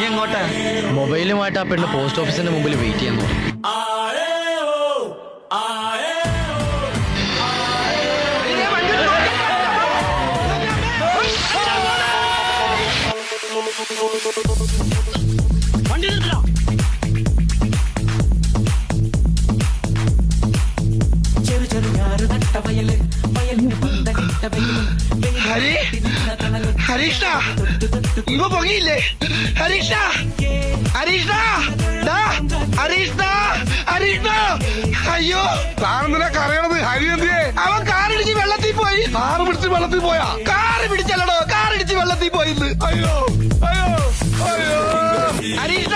നീ എങ്ങോട്ടാ? മൊബൈലുമായിട്ട് ആ പെണ്ണ് പോസ്റ്റ് ഓഫീസിന്റെ മുമ്പിൽ വെയിറ്റ് ചെയ്യാൻ തോന്നി. ഹരീഷ ഇവ പൊങ്ങിയില്ലേ? ഹരീഷ ഹരീഷ ഹരീഷ അയ്യോ താനെന്തിനാ കരയണത്? ഹരി എന്തിയെ? അവൻ കാറിടിച്ച് വെള്ളത്തിൽ പോയി. കാറ് പിടിച്ച് വെള്ളത്തിൽ പോയാ? കാറ് പിടിച്ചല്ലടോ, കാറിടിച്ച് വെള്ളത്തിൽ പോയിന്ന്. അയ്യോ അയ്യോ അയ്യോ ഹരീഷ